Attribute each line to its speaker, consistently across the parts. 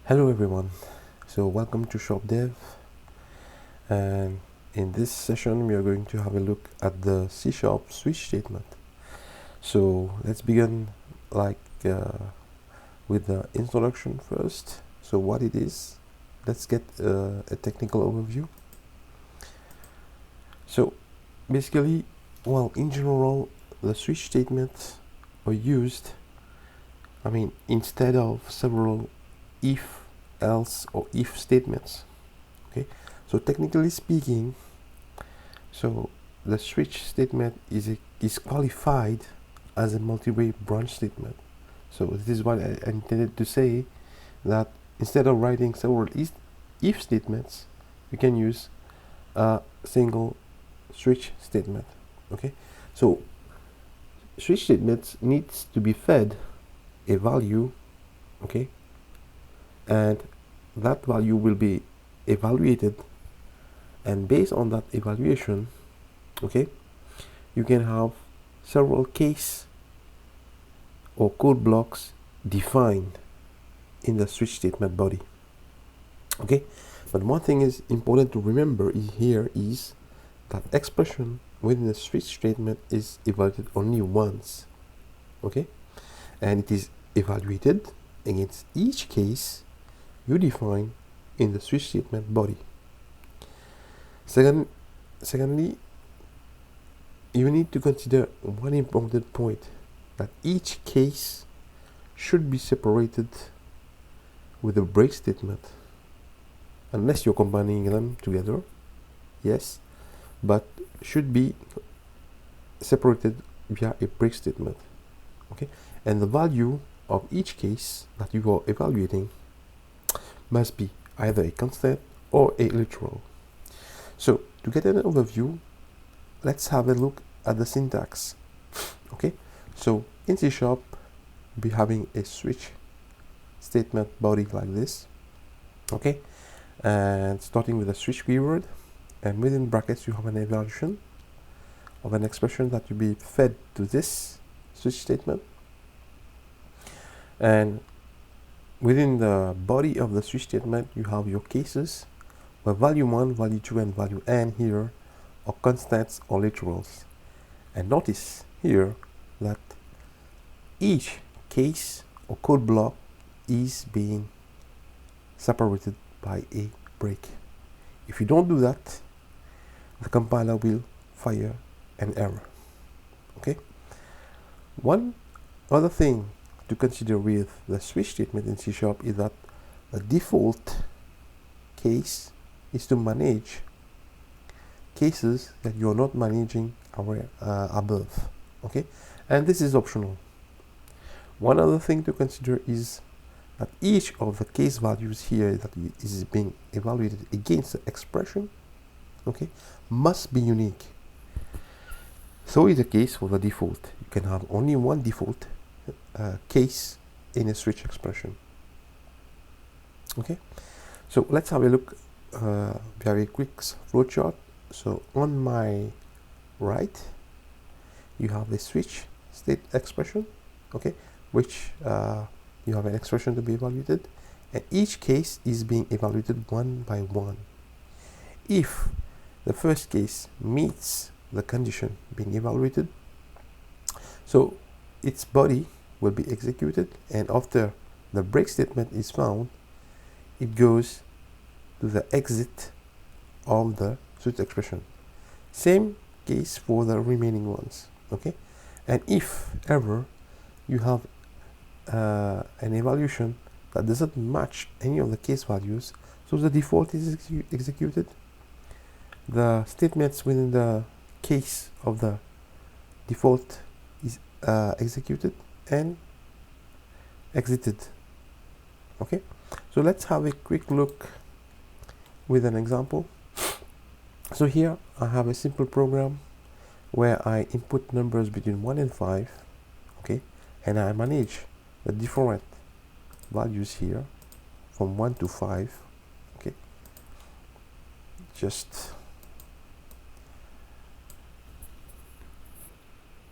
Speaker 1: Hello everyone, so welcome to Shop Dev, and in this session we are going to have a look at the C# switch statement. So let's begin with the introduction first. So what it is, let's get a technical overview. So basically, well, in general, the switch statements are used, instead of several if, else, or if statements. Okay, so technically speaking, so the switch statement is qualified as a multi-way branch statement. So this is what I intended to say, that instead of writing several if statements, you can use a single switch statement. Okay, so switch statements needs to be fed a value, okay, and that value will be evaluated, and based on that evaluation, okay, you can have several case or code blocks defined in the switch statement body. Okay, but one thing is important to remember here is that expression within the switch statement is evaluated only once. Okay, and it is evaluated against each case you define in the switch statement body. Secondly, you need to consider one important point, that each case should be separated with a break statement, unless you're combining them together, yes, but should be separated via a break statement. Okay, and the value of each case that you are evaluating must be either a constant or a literal. So to get an overview, let's have a look at the syntax. Okay, so in C# be having a switch statement body like this. Okay, and starting with a switch keyword, and within brackets you have an evaluation of an expression that will be fed to this switch statement, and within the body of the switch statement you have your cases where value 1, value 2, and value n here are constants or literals. And notice here that each case or code block is being separated by a break. If you don't do that, the compiler will fire an error. Okay, one other thing to consider with the switch statement in C# is that the default case is to manage cases that you're not managing above. Okay, and this is optional. One other thing to consider is that each of the case values here that is being evaluated against the expression, okay, must be unique. So is the case for the default. You can have only one default case in a switch expression. Okay, so let's have a look, very quick flowchart. So on my right, you have the switch state expression, okay, which you have an expression to be evaluated, and each case is being evaluated one by one. If the first case meets the condition being evaluated, so its body will be executed, and after the break statement is found, it goes to the exit of the switch expression. Same case for the remaining ones. Okay, and if ever you have an evaluation that doesn't match any of the case values, so the default is executed, the statements within the case of the default is executed and exited. Okay, so let's have a quick look with an example. So here I have a simple program where I input numbers between 1 and 5, okay, and I manage the different values here from 1 to 5. Okay, just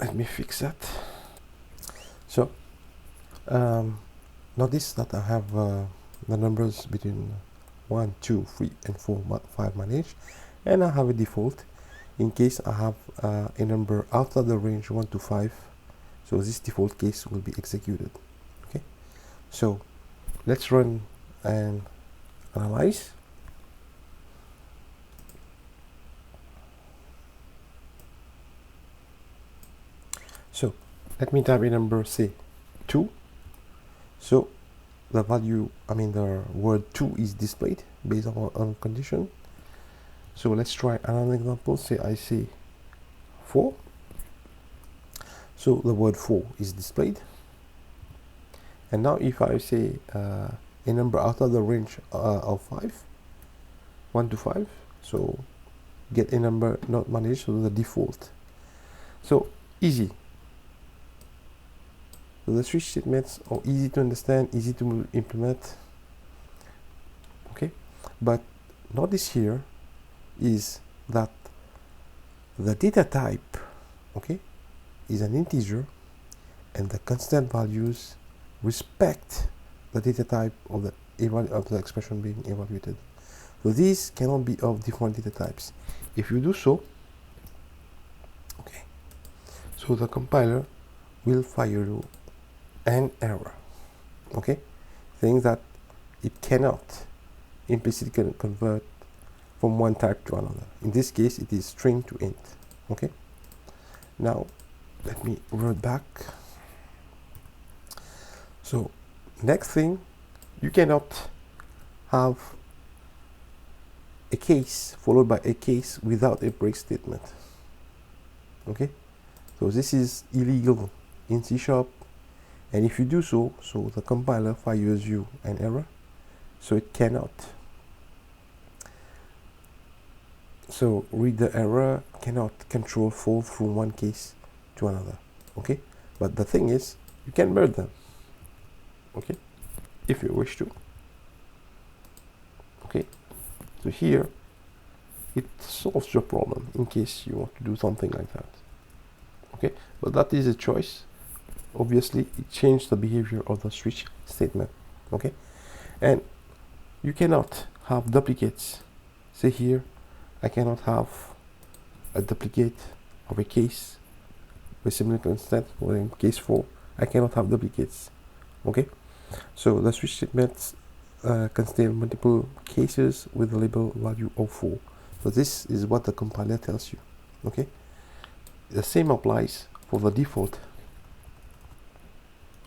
Speaker 1: let me fix that. So notice that I have the numbers between 1, 2, 3, and 4, 5 managed, and I have a default in case I have a number outside the range 1 to 5. So this default case will be executed. Okay, so let's run and analyze. So let me type a number, say 2. So the value, the word 2 is displayed based on condition. So let's try another example. Say I say 4. So the word 4 is displayed. And now if I say a number out of the range of 5, 1 to 5, so get a number not managed, so the default. So easy. So the switch statements are easy to understand, easy to implement. Okay, but notice here is that the data type, okay, is an integer, and the constant values respect the data type of the expression being evaluated. So these cannot be of different data types. If you do so, okay, so the compiler will fire you an error, okay, saying that it cannot implicitly convert from one type to another. In this case, it is string to int. Okay, now let me revert back. So next thing, you cannot have a case followed by a case without a break statement. Okay, so this is illegal in C#, and if you do so, the compiler fires you an error, so it cannot. So read the error, cannot control fall from one case to another. Okay, but the thing is, you can merge them. Okay, if you wish to. Okay, so here it solves your problem in case you want to do something like that. Okay, but that is a choice. Obviously, it changed the behavior of the switch statement. Okay, and you cannot have duplicates. Say here, I cannot have a duplicate of a case with similar constant. For in case 4, I cannot have duplicates. Okay, so the switch statements contain multiple cases with the label value of 4. So this is what the compiler tells you. Okay, the same applies for the default.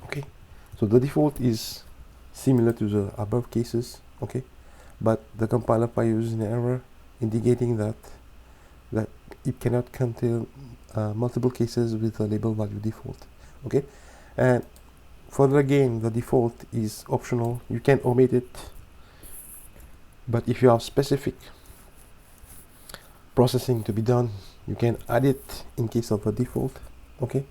Speaker 1: Okay, so the default is similar to the above cases. Okay, but the compiler fires an error indicating that it cannot contain multiple cases with the label value default. Okay, and further again, the default is optional. You can omit it, but if you have specific processing to be done, you can add it in case of the default. Okay,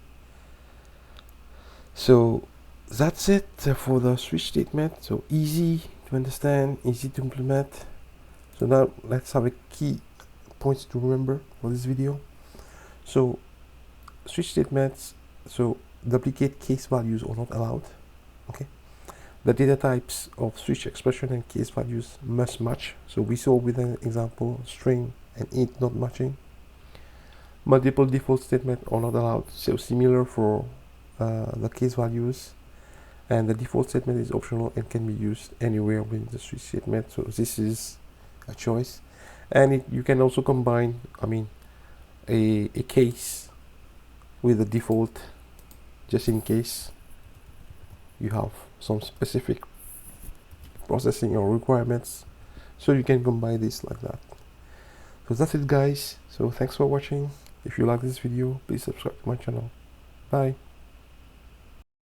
Speaker 1: so that's it for the switch statement. So easy to understand, easy to implement. So now let's have a key points to remember for this video. So switch statements, so duplicate case values are not allowed. Okay, the data types of switch expression and case values must match. So we saw with an example, string and int not matching. Multiple default statements are not allowed, so similar for the case values, and the default statement is optional and can be used anywhere within the switch statement. So this is a choice, and you can also combine a case with the default, just in case you have some specific processing or requirements, so you can combine this like that. So that's it, guys. So thanks for watching. If you like this video, please subscribe to my channel. Bye.